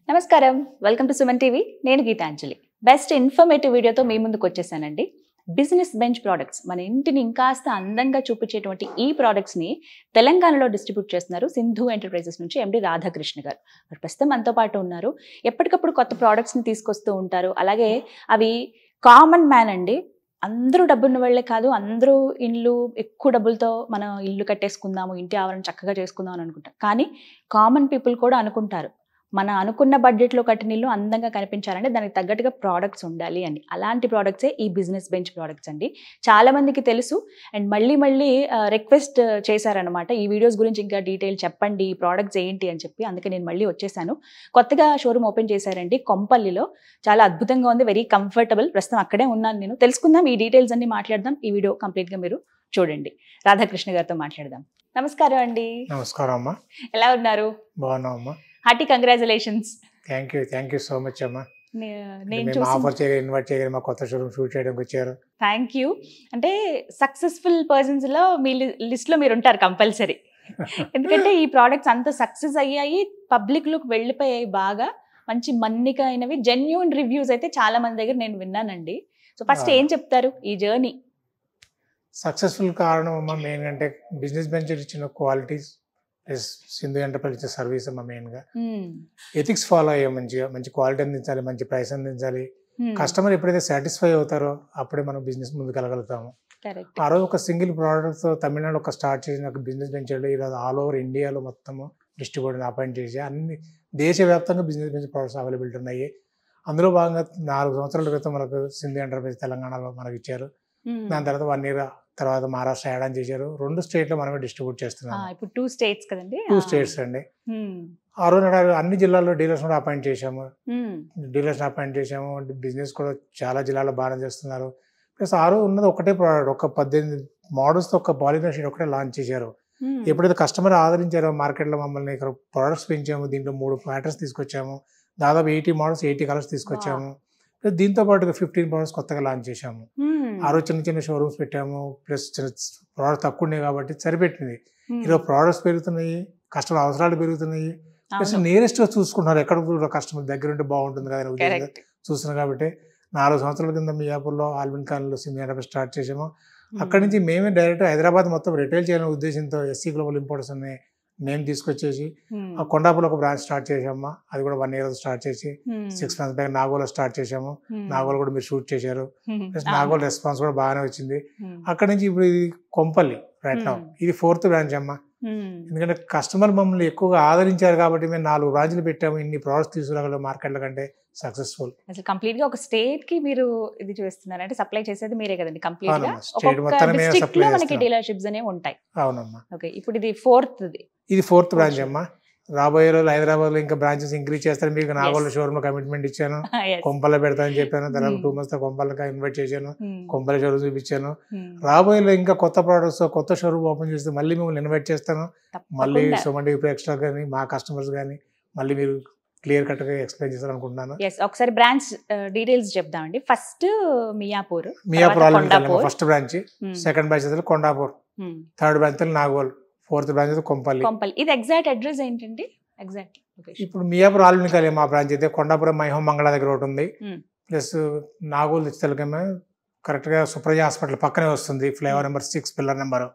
నమస్కారం. Welcome to Suman TV. నేను Gitanjali. Best informative వీడియోతో మీ ముందుకు వచ్చేసానండి. బిజినెస్ బెంచ్ ప్రోడక్ట్స్ మన ఇంటిని ఇంకాస్త అందంగా చూపించేటువంటి ఈ ప్రోడక్ట్స్ని తెలంగాణలో డిస్ట్రిబ్యూట్ చేస్తున్నారు సింధు ఎంటర్ప్రైజెస్ నుంచి ఎండి రాధాకృష్ణ గారు. మరి ప్రస్తుతం మనతో పాటు ఉన్నారు. ఎప్పటికప్పుడు కొత్త ప్రోడక్ట్స్ని తీసుకొస్తూ ఉంటారు. అలాగే అవి కామన్ మ్యాన్ అండి. అందరూ డబ్బున్న వాళ్ళే కాదు, అందరూ ఇల్లు ఎక్కువ డబ్బులతో మనం ఇల్లు కట్టేసుకుందాము, ఇంటి ఆవరణ చక్కగా చేసుకుందాం అని అనుకుంటారు. కానీ కామన్ పీపుల్ కూడా అనుకుంటారు మన అనుకున్న బడ్జెట్లో కట్టిన ఇల్లు అందంగా కనిపించాలంటే దానికి తగ్గట్టుగా ప్రోడక్ట్స్ ఉండాలి అని. అలాంటి ప్రోడక్ట్సే ఈ బిజినెస్ బెంచ్ ప్రోడక్ట్స్ అండి. చాలా మందికి తెలుసు అండ్ మళ్ళీ రిక్వెస్ట్ చేశారనమాట, ఈ వీడియోస్ గురించి ఇంకా డీటెయిల్ చెప్పండి, ఈ ప్రోడక్ట్స్ ఏంటి అని చెప్పి. అందుకే నేను మళ్ళీ వచ్చేసాను. కొత్తగా షోరూమ్ ఓపెన్ చేశారండి కొంపల్లిలో. చాలా అద్భుతంగా ఉంది, వెరీ కంఫర్టబుల్. ప్రస్తుతం అక్కడే ఉన్నాను నేను. తెలుసుకుందాం, ఈ డీటెయిల్స్ అన్ని మాట్లాడదాం. ఈ వీడియో కంప్లీట్గా మీరు చూడండి. రాధాకృష్ణ గారితో మాట్లాడదాం. నమస్కారం అండి. నమస్కారం అమ్మా. ఎలా ఉన్నారు? బాగున్నాం అమ్మా. Hearty congratulations. Thank you so much అమ్మా. నేను ఆఫర్ చేయగా ఇన్వైట్ చేయగా మా కొత్త షోరూమ్ షూట్ చేయడానికి వచ్చారు. Thank you. అంటే సక్సెస్ఫుల్ పర్సన్స్ లో మీ లిస్ట్ లో మీరు ఉంటారు కంపల్సరీ. ఎందుకంటే ఈ ప్రోడక్ట్స్ అంత సక్సెస్ అయ్యాయి, పబ్లిక్ లోకి వెళ్ళిపోయాయి, బాగా మంచి మన్నిక అయినవి. జెన్యూన్ రివ్యూస్ అయితే చాలా మంది దగ్గర నేను విన్నానండి. సో ఫస్ట్ ఏం చెప్తారు ఈ జర్నీ? సక్సెస్ఫుల్ కారణం అమ్మా మెయిన్ అంటే బిజినెస్ వెంచర్ ఇచ్చిన క్వాలిటీస్ ప్లస్ సింధు ఎంటర్ప్రైజ్ ఇచ్చే సర్వీస్ అమ్మా. మెయిన్గా ఎథిక్స్ ఫాలో అయ్యే, మంచి క్వాలిటీ అందించాలి, మంచి ప్రైస్ అందించాలి. కస్టమర్ ఎప్పుడైతే సాటిస్ఫై అవుతారో అప్పుడే మనం బిజినెస్ ముందుకు వెళ్ళగలుగుతాము. ఆ రోజు ఒక సింగిల్ ప్రోడక్ట్తో తమిళనాడు ఒక స్టార్ట్ చేసిన ఒక బిజినెస్ వెంచర్లో ఈరోజు ఆల్ ఓవర్ ఇండియాలో మొత్తము డిస్ట్రిబ్యూటర్ని అపాయింట్ చేసి అన్ని దేశవ్యాప్తంగా బిజినెస్ వెంచర్ ప్రోడక్ట్స్ అవైలబిలిటీ ఉన్నాయి. అందులో భాగంగా 4 సంవత్సరాల క్రితం మనకు సింధు ఎంటర్ప్రైజ్ తెలంగాణలో మనకు ఇచ్చారు. దాని తర్వాత 1 year తర్వాత మహారాష్ట్ర యాడ్ ఆన్ చేశారు. 2 స్టేట్లో మనమే డిస్ట్రిబ్యూట్ చేస్తున్నాం. ఇప్పుడు 2 స్టేట్స్ కదండి. 2 స్టేట్స్ అండి. ఆ రోజు అన్ని జిల్లాల్లో డీలర్స్ కూడా అపాయింట్ చేశాము. బిజినెస్ కూడా చాలా జిల్లాలో బాగా చేస్తున్నారు. ప్లస్ ఆ రోజు ఉన్నది ఒకటే ప్రోడక్ట్, ఒక 18 మోడల్స్తో ఒక పాలిమర్ షీట్ ఒకటే లాంచ్ చేశారు. ఎప్పుడైతే కస్టమర్ ఆదరించారో మార్కెట్లో మమ్మల్ని ఇక్కడ ప్రోడక్ట్స్ పెంచాము. దీంట్లో 3 ప్యాటర్న్స్ తీసుకొచ్చాము. దాదాపు 80 మోడల్స్ 80 కలర్స్ తీసుకొచ్చాము. దీంతో పాటుగా 15 ప్రోడక్ట్స్ కొత్తగా లాంచ్ చేశాము. ఆ రోజు చిన్న షోరూమ్స్ పెట్టాము. ప్లస్ చిన్న ప్రోడక్ట్ తక్కువ ఉన్నాయి కాబట్టి సరిపెట్టింది. ఈరోజు ప్రోడక్ట్స్ పెరుగుతున్నాయి, కస్టమర్ అవసరాలు పెరుగుతున్నాయి. ప్లస్ నియరెస్ట్ గా చూసుకుంటున్నారు, ఎక్కడ కూడా కస్టమర్ దగ్గర ఉంటే బాగుంటుంది కదా ఉద్దేశంగా చూస్తున్నాం. కాబట్టి 4 సంవత్సరాల కింద మియాపూర్లో ఆల్విన్ కాలనీలో సింధు ఎంటర్ప్రైజ్ స్టార్ట్ చేసాము. అక్కడి నుంచి మేమే డైరెక్ట్ హైదరాబాద్ మొత్తం రిటైల్ చేయాలనే ఉద్దేశంతో ఎస్సీ గ్లోబల్ ఇంపోర్టర్స్ అనే నేమ్ తీసుకొచ్చేసి ఆ కొండాపూర్లో ఒక బ్రాంచ్ స్టార్ట్ చేసామా. అది కూడా 1 year స్టార్ట్ చేసి 6 months బ్యాక్ నాగోలో స్టార్ట్ చేసాము. నాగోల్ కూడా మీరు షూట్ చేశారు. ప్లస్ నాగోల్ రెస్పాన్స్ కూడా బాగానే వచ్చింది. అక్కడ నుంచి ఇప్పుడు ఇది కొంపల్లి రైట్ నౌ ఇది 4th బ్రాంచ్ అమ్మా. ఎందుకంటే కస్టమర్ మమ్మల్ని ఎక్కువగా ఆదరించారు కాబట్టి మేము 4 బ్రాంచ్లు పెట్టాము. ఇన్ని ప్రోడక్ట్స్ తీసుకురాగల మార్కెట్ల కంటే సక్సెస్ఫుల్. అసలు కంప్లీట్ గా ఒక స్టేట్ కి మీరు ఇది చేస్తున్నారు అంటే సప్లై చేసేది మీరే కదండి కంప్లీట్ గా. స్టేట్ మొత్తం డిస్ట్రిక్ట్ లో మనకి డీలర్షిప్స్ అనేవి ఉంటాయి. అవునమ్మా. ఓకే, ఇప్పుడు ఇది 4th. ఇది 4th బ్రాంచ్ అమ్మా. రాబోయే రోజులు హైదరాబాద్ లో ఇంకా బ్రాంచెస్ ఇంక్రీజ్ చేస్తారు. మీకు నాగోల్ షోరూమ్ లో కమిట్మెంట్ ఇచ్చాను, కొంపల్లో పెడతానని చెప్పాను. తర్వాత 2 months కొంపల్కి ఇన్వైట్ చేశాను, కొంపల షోరూమ్ చూపించాను. రాబోయే ఇంకా కొత్త ప్రోడక్ట్స్ కొత్త షోరూమ్ ఓపెన్ చేస్తే మళ్ళీ మిమ్మల్ని ఇన్వైట్ చేస్తాను. మళ్ళీ సుమన్ టీవీ ఎక్స్ట్రా కానీ మా కస్టమర్స్ కానీ మళ్ళీ మీరు క్లియర్ కట్ గా ఎక్స్ప్లెయిన్ చేస్తారనుకుంటున్నాను. ఒకసారి బ్రాంచ్ డీటెయిల్స్ చెప్దామండి. First Miyapur first branch, second branch Kondapur, third branch Nagole, 4th branch Kompally. ఇది ఎగ్జాక్ట్ అడ్రస్ ఏంటండి? ఎగ్జాక్ట్ ఇప్పుడు మియాపూర్ ఆల్విన్ కాలనీ మా బ్రాంచ్ అయితే, కొండాపురం మైహోం మంగళ దగ్గర ఒకటి ఉంది. ప్లస్ నాగోల్ తెలకేమో కరెక్ట్ గా సుప్రజ హాస్పిటల్ పక్కనే వస్తుంది, ఫ్లేవర్ నెంబర్ 6 పిల్లర్ నెంబర్.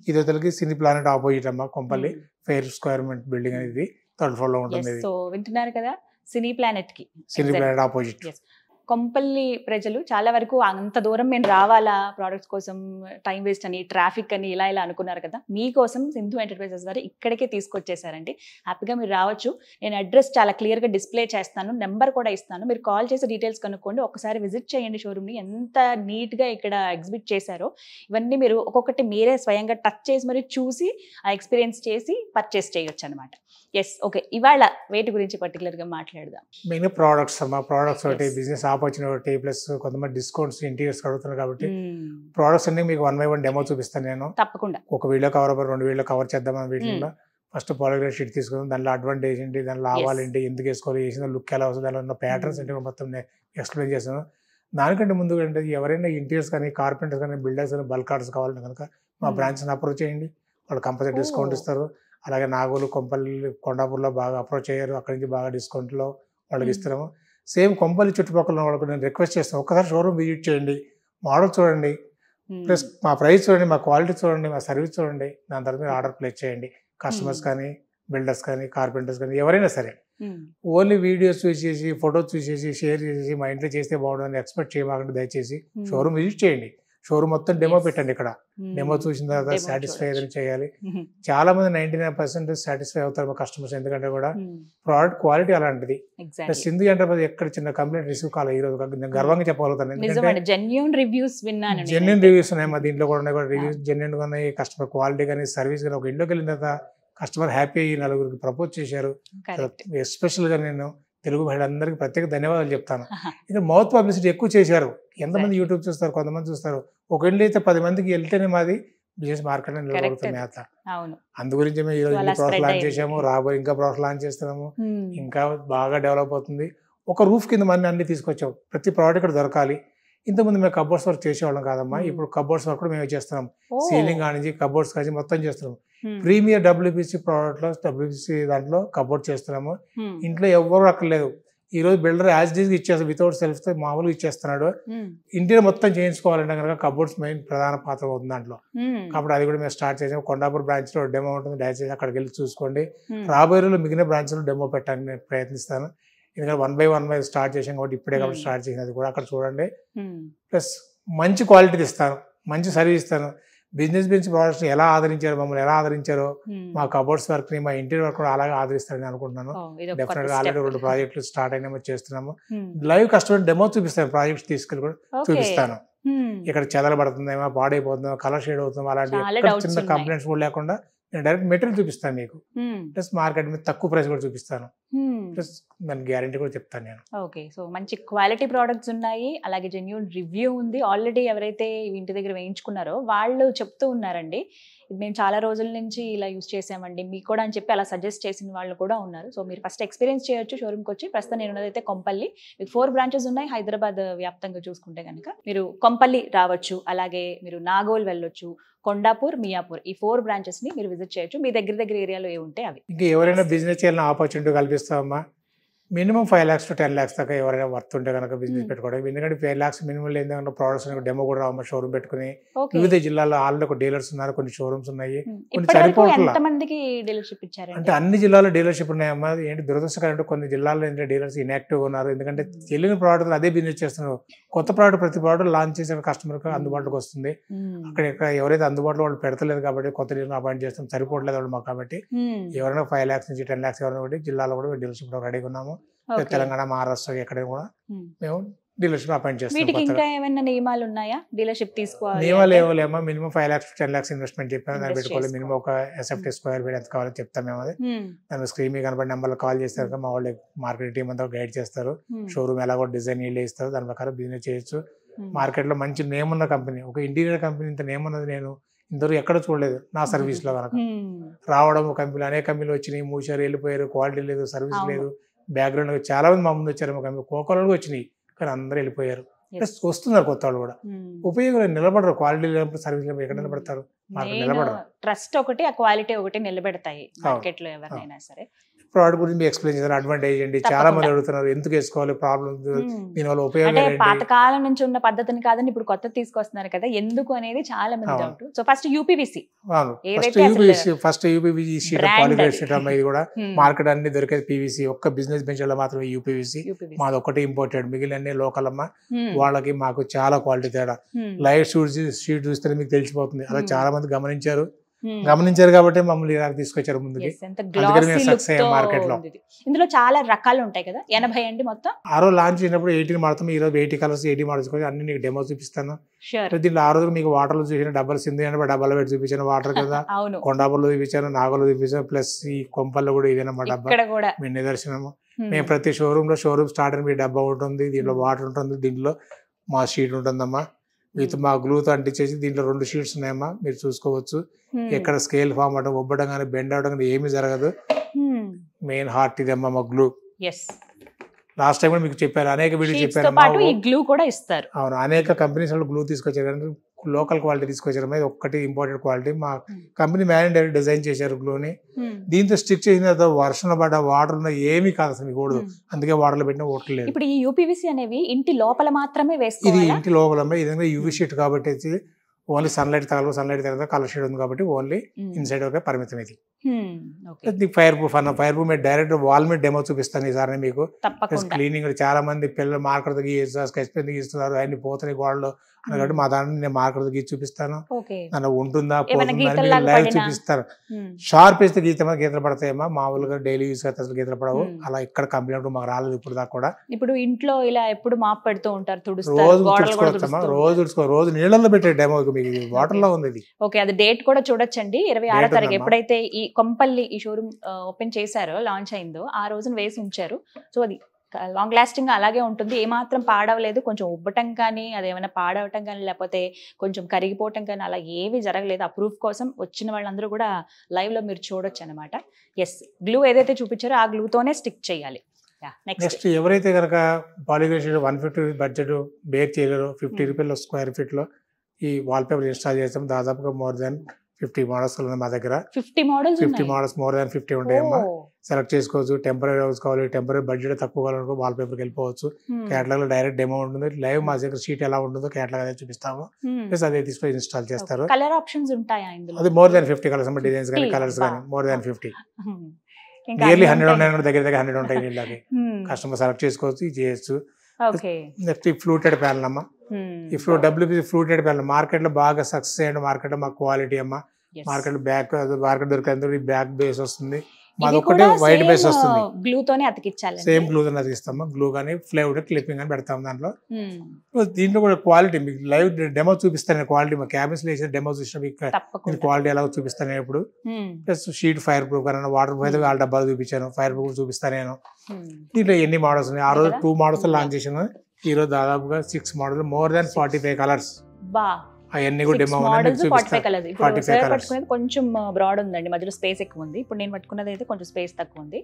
ఇది తెలుగు సినీ ప్లానెట్ ఆపోజిట్ అమ్మా, కొంపల్లి ఫెయిర్ స్క్వేర్ బిల్డింగ్ అనేది 3rd floor లో ఉంటుంది. సో వింటున్నారు కదా, సినీ ప్లానెట్ కి సినీ ప్లానెట్ ఆపోజిట్. కొంపల్లి ప్రజలు చాలా వరకు అంత దూరం మేము రావాలా ప్రోడక్ట్స్ కోసం, టైం వేస్ట్ అని, ట్రాఫిక్ అని ఇలా అనుకున్నారు కదా. మీకోసం సింధు ఎంటర్ప్రైజెస్ వారు ఇక్కడికే తీసుకొచ్చేసారండి. హ్యాపీగా మీరు రావచ్చు. నేను అడ్రస్ చాలా క్లియర్గా డిస్ప్లే చేస్తాను, నెంబర్ కూడా ఇస్తాను. మీరు కాల్ చేసి డీటెయిల్స్ కనుక్కోండి. ఒకసారి విజిట్ చేయండి షోరూమ్ని. ఎంత నీట్గా ఇక్కడ ఎగ్జిబిట్ చేశారో ఇవన్నీ మీరు ఒక్కొక్కటి మీరే స్వయంగా టచ్ చేసి మరి చూసి ఆ ఎక్స్పీరియన్స్ చేసి పర్చేస్ చేయొచ్చు అనమాట. ఓకే, ఇవాళ వేటి గురించి పర్టికులర్గా మాట్లాడదాం. మెయిన్ ప్రోడక్ట్స్ అమ్మా. ప్రోడక్ట్స్ ఒకటి, బిజినెస్ ఆపర్చునిటీ, ప్లస్ కొంతమంది డిస్కౌంట్స్ ఇంటీరియర్స్ అడుగుతున్నారు కాబట్టి ప్రోడక్ట్స్ అన్ని మీకు 1 by 1 డెమో చూపిస్తాను నేను. తప్పకుండా ఒక వీడియో కవర్ 2 వీడియో కవర్ చేద్దామని వీటిలో ఫస్ట్ పాలిగ్రాఫ్ షీట్ తీసుకుందాం. దానిలో అడ్వాంటేజ్ ఏంటి, దానిలో ఆవాలేంటి, ఎందుకు వేసుకోవాలి, వేసిన లుక్ ఎలా వస్తుంది, దానిలో ఉన్న ప్యాటర్న్స్ ఏంటి మొత్తం ఎక్స్ప్లెయిన్ చేస్తాను. దానికంటే ముందు అంటే ఎవరైనా ఇంటీరియర్స్ కానీ, కార్పెంటర్స్ కానీ, బిల్డర్స్ కానీ బల్క్ ఆర్డర్స్ కావాలంటే కనుక మా బ్రాంచ్ని అప్రోచ్ చేయండి. వాళ్ళు కంపల్సరీ డిస్కౌంట్ ఇస్తారు. అలాగే నాగోలు, కొంపల్లి, కొండాపూర్లో బాగా అప్రోచ్ అయ్యారు. అక్కడి నుంచి బాగా డిస్కౌంట్లో వాళ్ళకి ఇస్తున్నాము. సేమ్ కొంపల్లి చుట్టుపక్కల వాళ్ళకు నేను రిక్వెస్ట్ చేస్తాను, ఒక్కసారి షోరూమ్ విజిట్ చేయండి, మోడల్ చూడండి, ప్లస్ మా ప్రైస్ చూడండి, మా క్వాలిటీ చూడండి, మా సర్వీస్ చూడండి, దాని తర్వాత మీరు ఆర్డర్ ప్లేస్ చేయండి. కస్టమర్స్ కానీ, బిల్డర్స్ కానీ, కార్పెంటర్స్ కానీ, ఎవరైనా సరే ఓన్లీ వీడియోస్ చూసేసి, ఫొటోస్ చూసేసి, షేర్ చేసేసి మా ఇంట్లో చేస్తే బాగుంటుందని ఎక్స్పెక్ట్ చేయమాకండి. దయచేసి షోరూమ్ విజిట్ చేయండి, షోరూమ్ మొత్తం డెమో పెట్టండి. ఇక్కడ డెమో చూసిన తర్వాత సాటిస్ఫై అని చేయాలి. చాలా మంది 99% సాటిస్ఫై అవుతారు మా కస్టమర్స్, ఎందుకంటే కూడా ప్రోడక్ట్ క్వాలిటీ అలాంటిది. సింధు ఎంటర్ప్రైజ్ ఎక్కడ చిన్న కంప్లైంట్ రిసీవ్ కాలేదు ఈ రోజు, నేను గర్వంగా చెప్పగలుగుతాను. ఎందుకంటే జెన్యూన్ రివ్యూస్ ఉన్నాయి మా దీంట్లో కూడా ఉన్నాయి, రివ్యూస్ జెన్యూన్ గా ఉన్నాయి. కస్టమర్ క్వాలిటీ కానీ, సర్వీస్ కానీ, ఒక ఇంట్లోకి వెళ్ళిన తర్వాత కస్టమర్ హ్యాపీ అయ్యి నలుగురికి ప్రపోజ్ చేశారు. ఎస్పెషల్ గా నేను తెలుగు మహిళలందరికీ ప్రత్యేక ధన్యవాదాలు చెప్తాను. ఇంకా మౌత్ పబ్లిసిటీ ఎక్కువ చేశారు. ఎంతమంది యూట్యూబ్ చూస్తారు, కొంతమంది చూస్తారు. ఒక ఇల్లు అయితే 10 మందికి వెళ్తేనే మాది బిజినెస్ మార్కెట్ నిలబడుతుంది. అందు గురించి మేము ఈరోజు ప్రోడక్ట్ లాంచ్ చేసాము, రాబోయే ఇంకా ప్రోడక్ట్ లాంచ్ చేస్తున్నాము, ఇంకా బాగా డెవలప్ అవుతుంది. ఒక రూఫ్ కింద మనం అన్ని తీసుకొచ్చాం, ప్రతి ప్రోడక్ట్ ఇక్కడ దొరకాలి. ఇంతకుముందు మేము కబోర్డ్స్ వర్క్ చేసేవాళ్ళం కాదమ్మా, ఇప్పుడు కబోర్డ్స్ వర్క్ కూడా మేము చేస్తున్నాం. సీలింగ్ కానీ, కబోర్డ్స్ కానీ మొత్తం చేస్తున్నాం. ప్రీమియర్ WPC ప్రోడక్ట్ లో, WPC దాంట్లో కబోర్డ్ చేస్తున్నాము. ఇంట్లో ఎవరు అక్కర్లేదు. ఈ రోజు బిల్డర్ యాజ్ డీజ్ ఇచ్చేస్తాడు, వితౌట్ సెల్ఫ్ తో మామూలుగా ఇచ్చేస్తున్నాడు. ఇంటిని మొత్తం చేయించుకోవాలంటే కనుక కబోర్డ్స్ మెయిన్ ప్రధాన పాత్ర అవుతుంది దాంట్లో. కాబట్టి అది కూడా మేము స్టార్ట్ చేసాము. కొండాపూర్ బ్రాంచ్ లో డెమో ఉంటుంది, దయచేసి అక్కడికి వెళ్ళి చూసుకోండి. రాబోయే రోజుల్లో మిగిలిన బ్రాంచ్ లో డెమో పెట్టడానికి నేను ప్రయత్నిస్తాను. ఎందుకంటే 1 by 1 స్టార్ట్ చేసాం కాబట్టి ఇప్పుడే కాబట్టి స్టార్ట్ చేసినది కూడా అక్కడ చూడండి. ప్లస్ మంచి క్వాలిటీ ఇస్తాను, మంచి సర్వీస్ ఇస్తాను. బిజినెస్ ప్రోడక్ట్స్ ఎలా ఆదరించారో, మమ్మల్ని ఎలా ఆదరించారో, మా కబోర్డ్స్ వర్క్ ని, మా ఇంటీరియర్ వర్క్ కూడా అలాగే ఆదరిస్తారని అనుకుంటున్నాను. డెఫినెట్ గా ఆల్రెడీ 2 ప్రాజెక్టులు స్టార్ట్ అయినా చేస్తున్నాము. లైవ్ కస్టమర్ డెమో చూపిస్తాను, ప్రాజెక్ట్స్ తీసుకెళ్ళి కూడా చూపిస్తాను. ఇక్కడ చెదలబడుతుందేమో, పాడైపోతుందో, కలర్ షేడ్ అవుతుందో, అలాంటి చిన్న కంప్లైంట్స్ కూడా లేకుండా నేను డైరెక్ట్ మెటీరియల్ చూపిస్తాను మీకు. ప్లస్ మార్కెట్ మీద తక్కువ ప్రైస్ కూడా చూపిస్తాను. ప్లస్ దాని గ్యారంటీ కూడా చెప్తాను నేను. ఓకే, సో మంచి క్వాలిటీ ప్రోడక్ట్స్ ఉన్నాయి, అలాగే జెన్యూన్ రివ్యూ ఉంది. ఆల్రెడీ ఎవరైతే ఇంటి దగ్గర వేయించుకున్నారో వాళ్ళు చెప్తూ ఉన్నారండి, మేము చాలా రోజుల నుంచి ఇలా యూజ్ చేసామండి మీకు కూడా అని చెప్పి అలా సజెస్ట్ చేసిన వాళ్ళు కూడా ఉన్నారు. సో మీరు ఫస్ట్ ఎక్స్పీరియన్స్ చేయొచ్చు షోరూమ్కి వచ్చి. ప్రస్తుతం నేను ఉన్నదైతే కొంపల్లి, మీకు 4 బ్రాంచెస్ ఉన్నాయి హైదరాబాద్ వ్యాప్తంగా చూసుకుంటే కనుక. మీరు కొంపల్లి రావచ్చు, అలాగే మీరు నాగోల్ వెళ్ళొచ్చు, కొండాపూర్, మియాపూర్, ఈ 4 బ్రాంచెస్ ని మీరు విజిట్ చేయొచ్చు. మీ దగ్గర ఏరియాలో ఏ ఉంటే అవి. ఇంకా ఎవరైనా బిజినెస్ చేయాలని ఆపర్చునిటీ కల్పిస్తామమ్మా. మినిమం 5 lakhs to 10 lakhs దాకా ఎవరైనా వర్త్ ఉంటే కనుక బిజినెస్ పెట్టుకోవడం. ఎందుకంటే 5 lakhs మినిమం లేదంటే ప్రోడక్ట్స్ డెమో కూడా రావమ్మా. షోరూమ్ పెట్టుకుని వివిధ జిల్లాల్లో ఆల్రెడీ డీలర్స్ ఉన్నారు, కొన్ని షోరూమ్స్ ఉన్నాయి, కొన్ని సరిపోవట్లేదు. అంటే అన్ని జిల్లాలో డీలర్షిప్ ఉన్నాయమ్మా. ఏంటి దురదృష్టకరం, కొన్ని జిల్లాల్లో ఏంటంటే డీలర్స్ ఇన్యాక్టివ్ ఉన్నారు. ఎందుకంటే తెలియని ప్రోడక్ట్ అదే బిజినెస్ చేస్తున్నారు. కొత్త ప్రోడక్ట్ ప్రతి ప్రోడక్ట్ లాంచ్ చేసిన కస్టమర్ అందుబాటులోకి వస్తుంది. అక్కడ ఎవరైతే అందుబాటులో వాళ్ళు పెడతలేదు కాబట్టి కొత్త డీలర్ అపాయింట్ చేస్తాం, సరిపోవట్లేదు వాళ్ళు మాకు. కాబట్టి ఎవరైనా 5 lakhs నుంచి 10 lakhs ఎవరైనా ఒకటి జిల్లాలో కూడా డీలర్షిప్ రెడీగా ఉన్నాము. తెలంగాణ, మహారాష్ట్ర ఎక్కడ కూడా మేము డీలర్షిప్ అపాయింట్ చేస్తాం. నియమాలు ఏమో minimum 5 lakhs to 10 lakhs investment చెప్పాను, దాన్ని పెట్టుకోవాలి. మినిమం ఒక SFT స్క్వేర్ ఫీట్ ఎంత కావాలో చెప్తాం మేము. అది దాని స్క్రీన్ మీద కనబడి నెంబర్లో కాల్ చేస్తారు, మా వాళ్ళు మార్కెట్ టీమ్ అంతా గైడ్ చేస్తారు. షోరూమ్ ఎలా కూడా డిజైన్ వీళ్ళు ఇస్తారు, దాని ప్రకారం బిజినెస్ చేయొచ్చు. మార్కెట్ లో మంచి నేమ్ ఉన్న కంపెనీ, ఒక ఇంటీరియర్ కంపెనీ ఇంత నేమ్ ఉన్నది నేను ఇంతవరకు ఎక్కడ చూడలేదు నా సర్వీస్ లో. కనుక రావడం కంపెనీలు అనేక కంపెనీలు వచ్చినాయి, మూసారు, వెళ్ళిపోయారు, క్వాలిటీ లేదు, సర్వీస్ లేదు, బ్యాక్గ్రౌండ్ చాలా మంది మా ముందు వచ్చారు. మా కంపెనీ కోకోలు వచ్చినాయి, కానీ అందరూ వెళ్ళిపోయారు. ప్లస్ వస్తున్నారు కొత్త వాళ్ళు కూడా. ఉపయోగం నిలబడరు, క్వాలిటీ లేనప్పుడు సర్వీస్ లేనప్పుడు ఎక్కడ నిలబడతారు? నిలబడరు. ట్రస్ట్ ఒకటి, ఆ క్వాలిటీ ఒకటి నిలబెడతాయి మార్కెట్ లో ఎవరైనా సరే. ప్రోడక్ట్ గురించి ఎక్స్ప్లెయిన్ చేశారు, అడ్వాంటేజ్ ఏంటి, చాలా మంది అడుగుతున్నారు, ఎందుకు వేసుకోవాలి, ప్రాబ్లం, దీనివల్ల ఉపయోగం. పాతకాలం నుంచి ఉన్న పద్ధతిని కాదని ఇప్పుడు కొత్త తీసుకొస్తున్నారు కదా, ఎందుకు అనేది చాలా మంది doubt. So first UPVC, first UPVC sheet, polygrade sheet అమ్మ. ఇది కూడా మార్కెట్ అన్ని దొరికేది PVC, ఒక్క బిజినెస్ బెంచ్ లో మాత్రమే యూపీవీసీ. మాది ఒకటి ఇంపోర్టెడ్, మిగిలిన లోకల్ అమ్మ. వాళ్ళకి మాకు చాలా క్వాలిటీ తేడా. లైవ్ షీట్ చూస్తే మీకు తెలిసిపోతుంది. అలా చాలా మంది గమనించారు కాబట్టి మమ్మల్ని ఇలా తీసుకొచ్చారు ముందుకి. మార్కెట్ లో ఇందులో చాలా రకాలు ఉంటాయి కదా, 80 అండి మొత్తం. ఆ రోజు లాంచ్ అయినప్పుడు 18 మాత్రం, ఈ రోజు 80 కలర్స్ 80 మోడల్స్ అన్ని నీకు డెమో చూపిస్తాను. దీంట్లో ఆ రోజు మీకు వాటర్ లో చూసిన డబ్బలు, సింధు అంటే డబ్బాలో పెట్టి చూపించాను వాటర్ కదా, కొండాపూర్లో చూపించాను, నాగోలో చూపించాను, ప్లస్ ఈ కొంపల్లో కూడా ఇదేనమ్మా డబ్బా మీ నిదర్శనము. మేము ప్రతి షోరూమ్ స్టార్ట్ అయిన డబ్బా ఉంటుంది, దీంట్లో వాటర్ ఉంటుంది, దీంట్లో మా షీట్ ఉంటుందమ్మా. విత్ మా గ్లూతో అంటించేసి దీంట్లో 2 షీట్స్ ఉన్నాయమ్మా, మీరు చూసుకోవచ్చు. ఎక్కడ స్కేల్ ఫామ్ అవడం, ఒబ్బడం కానీ, బెండ్ అవడం కానీ ఏమీ జరగదు. మెయిన్ హార్ట్ ఇదమ్మా మా గ్లూ. లాస్ట్ టైం కూడా మీకు చెప్పారు, అనేక వీడియో చెప్పారు. అవును, అనేక కంపెనీస్ వాళ్ళు గ్లూ తీసుకొచ్చారు. లోకల్ క్వాలిటీ తీసుకొచ్చారు. ఇది ఒక్కటి ఇంపార్టెంట్ క్వాలిటీ. మా కంపెనీ మ్యాన్ డిజైన్ చేశారు గ్లూని. దీంతో స్టిక్ చేసిన తర్వాత వర్షంలో పడ్డ వాటర్ ఉన్న ఏమీ కాదు అసలు మీకు ఊడదు. అందుకే వాటర్లో పెట్టిన ఓట్లేదు. ఇప్పుడు ఈ యూపీవీసీ అనేవి ఇంటి లోపల మాత్రమే ఇది వేసుకోవాలా? ఇంటి లోపల ఇది యూవీ షీట్ కాబట్టి ఓన్లీ సన్లైట్ తర్వాత కలర్ షీట్ ఉంది కాబట్టి ఓన్లీ ఇన్సైడ్ వరకే పరిమితం. ఇది ఫైర్ ప్రూఫ్ ఫైర్ ప్రూఫ్ మీద డైరెక్ట్ వాల్ మీద డెమో చూపిస్తాను ఈసారి మీకు. క్లీనింగ్ చాలా మంది పిల్లలు మార్కర్ గీస్తారు, స్కెచ్ పెన్ గీస్తున్నారు, అన్ని పోతున్నాయి గోడలు కాబట్టి మా దాన్ని నేను మార్కర్ గీసి చూపిస్తాను. దాంట్లో ఉంటుందా పోతుందా లైవ్ చూపిస్తాను. షార్ప్ వేస్తే గీతలు పడతాయేమా, మామూలుగా డైలీ యూస్ అయితే అసలు గీతలు పడవు. అలా ఇక్కడ కంప్లైంట్ మాకు రాలేదు ఇప్పుడు దాకా కూడా. ఇప్పుడు ఇంట్లో ఇలా ఎప్పుడు మాప్ పెడుతూ ఉంటారు, రోజు తుడుచుకోవచ్చమ్మా, రోజు నీళ్ళల్లో పెట్టే డెమో మీకు వాటర్ లో ఉంది. ఓకే, అది డేట్ కూడా చూడొచ్చండి. 26వ తారీఖు ఎప్పుడైతే ఈ కొంపల్లి ఈ షోరూమ్ ఓపెన్ చేశారో, లాంచ్ అయిందో ఆ రోజున వేసి ఉంచారు. సో అది లాంగ్ లాస్టింగ్ అలాగే ఉంటుంది, ఏమాత్రం పాడవలేదు. కొంచెం ఉబ్బటం కానీ అదేమైనా పాడవటం కానీ లేకపోతే కొంచెం కరిగిపోవటం కానీ అలా ఏవి జరగలేదు. ఆ ప్రూఫ్ కోసం వచ్చిన వాళ్ళందరూ కూడా లైవ్ లో మీరు చూడొచ్చు అనమాట. ఎస్, గ్లూ ఏదైతే చూపించారో ఆ గ్లూతోనే స్టిక్ చేయాలి. నెక్స్ట్ ఎవరైతే కనుక పాలిగ్రేషన్ 150 బడ్జెట్ బేక్ చేయలేరు, 50 రూపీల స్క్వేర్ ఫీట్ లో ఈ వాల్ పేపర్ ఇన్స్టాల్ చేస్తాం. దాదాపుగా మోర్ దాన్ 50 మోడల్స్ ఉన్నాయి మా దగ్గర. 50 మోడల్స్ మోర్ దాన్ 50 ఉంటాయమ్మా. సెలెక్ట్ చేసుకోవచ్చు. టెంపరీ హౌస్ కావాలి, టెంపరీ బడ్జెట్ తక్కువ కావాలనుకో వాల్ పేపర్కి వెళ్ళిపోవచ్చు. కేటలాగ్ లో డైరెక్ట్ డెమో ఉంటుంది. లైవ్ మా దగ్గర షీట్ ఎలా ఉంటుందో కేటలాగ్ అదే చూపిస్తాము. ప్లస్ అదే తీసుకొని ఇన్స్టాల్ చేస్తారు. కలర్ ఆప్షన్స్ ఉంటాయా ఇందులో? అది మోర్ దాన్ 50 కలర్స్, డిజైన్స్ కానీ కలర్స్ కానీ మోర్ దాన్ 50. నియర్లీ 100 ఉన్నాయి, దగ్గర 100 ఉంటాయి. వీళ్ళకి కస్టమర్ సెలెక్ట్ చేసుకోవచ్చు, ఇది చేయొచ్చు. నెక్స్ట్ ఈ ఫ్లూటెడ్ ప్యానల్ అమ్మా. ఈ WPC ఫ్లూటెడ్ ప్యానల్ మార్కెట్ లో బాగా సక్సెస్ అయ్యాడు. మార్కెట్ లో మా క్వాలిటీ అమ్మా. మార్కెట్ మార్కెట్ దొరికే బ్యాక్ బేస్ వస్తుంది, మాది ఒకటే వైట్ బేస్ వస్తుంది. గ్లూతోనే అతికించాలి, సేమ్ గ్లూ తోనే అతికిస్తాము. గ్లూ కానీ ఫ్లైవుడ్ క్లిప్పింగ్ అని పెడతాం దాంట్లో. దీంట్లో కూడా క్వాలిటీ మీకు లైవ్ డెమో చూపిస్తాను. క్వాలిటీ మా క్యాబిన్స్ లో వేసిన డెమో చూసిన మీకు క్వాలిటీ ఎలా చూపిస్తాను ఇప్పుడు. ప్లస్ షీట్ ఫైర్ ప్రూఫ్ కానీ వాటర్ ప్రూఫ్ అయితే వాళ్ళ డబ్బాలు చూపించాను, ఫైర్ ప్రూఫ్ చూపిస్తాను నేను. దీంట్లో ఎన్ని మోడల్స్ ఉన్నాయి? ఆ రోజు 2 మోడల్స్ లాంచ్ చేసాను. ఈ రోజు దాదాపుగా 6 మోడల్, మోర్ దాన్ 45 కలర్స్. అవన్నీ కూడా డెమో 45 కలర్స్. ఇప్పుడు సార్ పట్టుకునేది కొంచెం బ్రాడ్ ఉందండి, మధ్యలో స్పేస్ ఎక్కువ ఉంది. ఇప్పుడు నేను పట్టుకున్నది అయితే కొంచెం స్పేస్ తక్కువ ఉంది.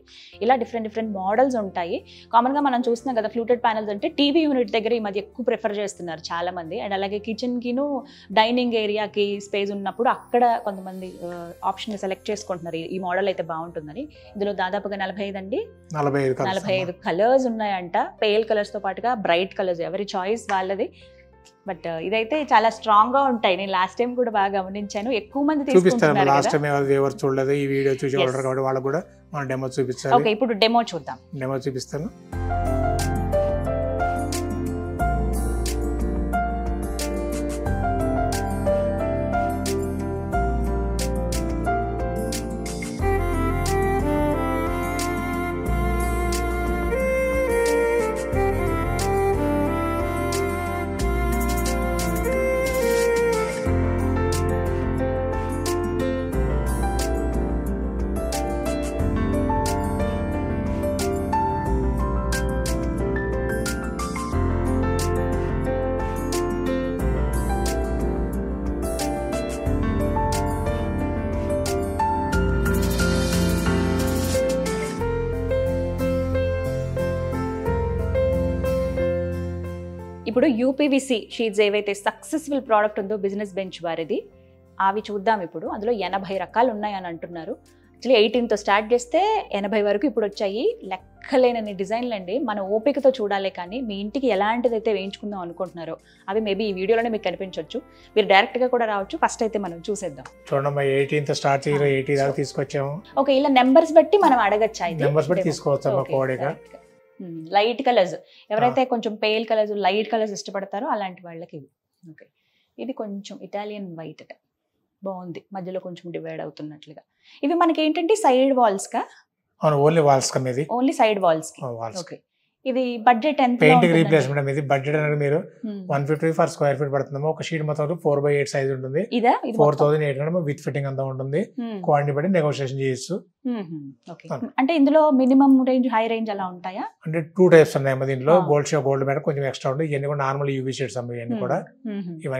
ఇలా డిఫరెంట్ మోడల్స్ ఉంటాయి. కామన్ గా మనం చూస్తున్నాం కదా, ఫ్లూటెడ్ ప్యానల్స్ అంటే టీవీ యూనిట్ దగ్గర ఈ మధ్య ఎక్కువ ప్రిఫర్ చేస్తున్నారు చాలా మంది. అండ్ అలాగే కిచెన్ కిను డైనింగ్ ఏరియాకి స్పేస్ ఉన్నప్పుడు అక్కడ కొంతమంది ఆప్షన్ సెలెక్ట్ చేసుకుంటున్నారు, ఈ మోడల్ అయితే బాగుంటుందని. ఇందులో దాదాపుగా 45 అండి, 45 కలర్స్ ఉన్నాయంట. పేల్ కలర్స్ తో పాటుగా బ్రైట్ కలర్స్, ఎవరి చాయిస్ వాళ్ళది. బట్ ఇదైతే చాలా స్ట్రాంగ్ గా ఉంటాయి. నేను లాస్ట్ టైం కూడా బాగా గమనించాను, ఎక్కువ మంది తీసుకుంటున్నారు. లాస్ట్ టైం ఎవరు చూడలేదు ఈ వీడియో చూసి ఆర్డర్ కాబట్టి వాళ్ళకి కూడా మనం డెమో చూపించాలి. ఓకే, ఇప్పుడు డెమో చూద్దాం. డెమో చూపిస్తాను. ఇప్పుడు యూపీవీసీ షీట్స్ ఏవైతే సక్సెస్ఫుల్ ప్రోడక్ట్ ఉందో బిజినెస్ బెంచ్ వారిది, అవి చూద్దాం. ఇప్పుడు అందులో 80 రకాలు ఉన్నాయని అంటున్నారు. యాక్చువల్లీ 18తో స్టార్ట్ చేస్తే 80 వరకు ఇప్పుడు వచ్చాయి. లెక్కలేనని డిజైన్లు అండి. మన ఓపికతో చూడాలి. కానీ మీ ఇంటికి ఎలాంటిది అయితే వేయించుకుందాం అనుకుంటున్నారో అవి మేబీ ఈ వీడియోలోనే మీకు కనిపించవచ్చు. మీరు డైరెక్ట్ గా కూడా రావచ్చు. ఫస్ట్ అయితే మనం చూసేద్దాం. చూడండి, 18తో స్టార్ట్ చేసి 80 దాకా తీసుకొచ్చాము. ఓకే, ఇలా నెంబర్స్ బట్టి మనం అడగచ్చా? నెంబర్స్ బట్టి తీసుకోవచ్చు. లైట్ కలర్స్, ఎవరైతే కొంచెం పేల్ కలర్స్, లైట్ కలర్స్ ఇష్టపడతారో అలాంటి వాళ్ళకి ఇది. ఓకే, ఇది కొంచెం ఇటాలియన్ వైట్ బాగుంది, మధ్యలో కొంచెం డివైడ్ అవుతున్నట్లుగా. ఇవి మనకి ఏంటంటే సైడ్ వాల్స్ కా? ఓన్లీ వాల్స్ కా? మీది ఓన్లీ సైడ్ వాల్స్ కి. ఓకే, ఇది బడ్జెట్ ఎంత? పెయింటింగ్ రీప్లేస్మెంట్ ఇది బడ్జెట్ అనేది మీరు 150 ఫర్ స్క్వేర్ ఫీట్ పడుతుందమ్మా. ఒక షీట్ మొత్తం 4/8 సైజ్ ఉంటుంది. 4800 విత్ ఫిట్టింగ్ అంతా ఉంటుంది. క్వాంటిటీ బట్టి నెగోషియేషన్ చేయొచ్చు. అంటే ఇందులో మినిమం రేంజ్, హై రేంజ్ అలా ఉంటాయా? అంటే 2 టైప్స్ ఉన్నాయమ్మా దీంట్లో. గోల్డ్ మేడం కొంచెం ఎక్స్ట్రా ఉంటుంది. ఇవన్నీ కూడా నార్మల్ యూవీ షీట్స్ అమ్మా. ఇవన్నీ కూడా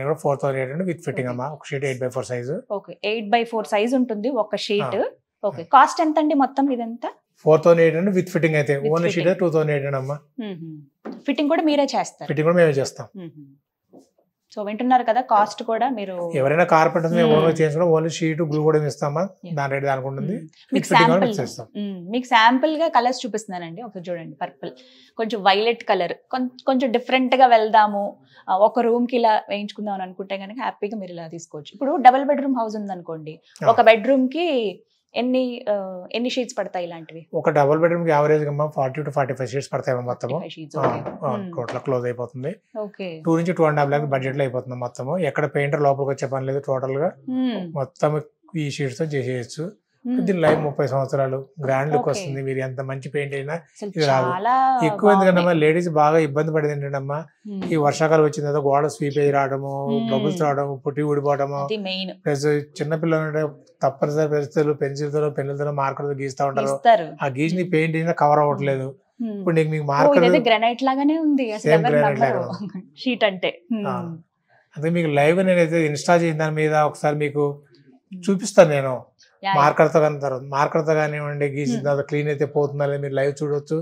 కూడా 4800 విత్ ఫిట్టింగ్ అమ్మా. ఒక షీట్ 8/4 సైజ్. ఓకే, 8/4 సైజ్ ఉంటుంది ఒక షీట్. ఓకే, కాస్ట్ ఎంత అండి మొత్తం ఇదంతా? 4800 విత్ ఫిట్టింగ్ అయితే. ఓన్లీ షీట్ 2800 అమ్మా. ఫిట్టింగ్ కూడా మీరే చేస్తారు? ఫిట్టింగ్ కూడా మేమే చేస్తాం. సో వింటున్నారు కదా, కాస్ట్ కూడా మీరు ఎవరైనా కార్పెంటర్స్ ఓన్గా చేయించడం ఓన్లీ షీట్ గ్లూ కూడా ఇస్తామా, దాని రేట్ దానికి ఉంటుంది. మీకు శాంపుల్ గా కలర్స్ చూపిస్తున్నానండి, ఒకసారి చూడండి. పర్పుల్, కొంచెం వైలెట్ కలర్, కొంచెం డిఫరెంట్ గా వెళ్దాము, ఒక రూమ్ కి ఇలా వేయించుకుందాం అని అనుకుంటే కనుక హ్యాపీగా మీరు ఇలా తీసుకోవచ్చు. ఇప్పుడు డబుల్ బెడ్రూమ్ హౌస్ ఉందనుకోండి, ఒక బెడ్రూమ్ కి ఎన్ని షీట్స్ పడతాయి ఇలాంటివి? ఒక డబుల్ బెడ్రూమ్ కి యావరేజ్ గా 40 to 45 షీట్స్ పడతాయి మొత్తం. టోటల్ క్లోజ్ అయిపోతుంది. 2 నుంచి 2.5 lakhs బడ్జెట్ లో అయిపోతుంది మొత్తం. ఎక్కడ పెయింటర్ లోపలికి వచ్చే పని లేదు, టోటల్ గా మొత్తం ఈ షీట్స్ తో చేసేయచ్చు. దీని లైఫ్ 30 సంవత్సరాలు గ్రాండ్ లుక్ వస్తుంది. మీరు ఎంత మంచి పెయింట్ అయినా ఇది రాదు. ఎక్కువ ఎందుకంటే లేడీస్ బాగా ఇబ్బంది పడేది ఏంటంటమ్మా, ఈ వర్షాకాలం వచ్చిన తర్వాత గోడ స్వీప్ అయ్యి రావడము, బబుల్స్ రావడము, పుట్టి ఊడిపోవడము, ప్లస్ చిన్నపిల్లలు తప్పనిసరి పరిస్థితులు పెన్సిల్తో పెన్నులతో మార్కర్తో గీస్తా ఉంటారు. ఆ గీసిన పెయింట్ అయినా కవర్ అవ్వట్లేదు. ఇప్పుడు మీకు మార్కర్ గ్రానైట్ లాగానే ఉంది, సేమ్ గ్రానైట్ లాగా షీట్ అంటే. అదే మీకు లైవ్ నేనైతే ఇన్స్టాల్ చేసిన దాని మీద ఒకసారి మీకు చూపిస్తాను నేను. మార్కర్తో కానివ్వండి, గీసిన తర్వాత క్లీన్ అయితే పోతుందా లేదా మీరు లైవ్ చూడొచ్చు.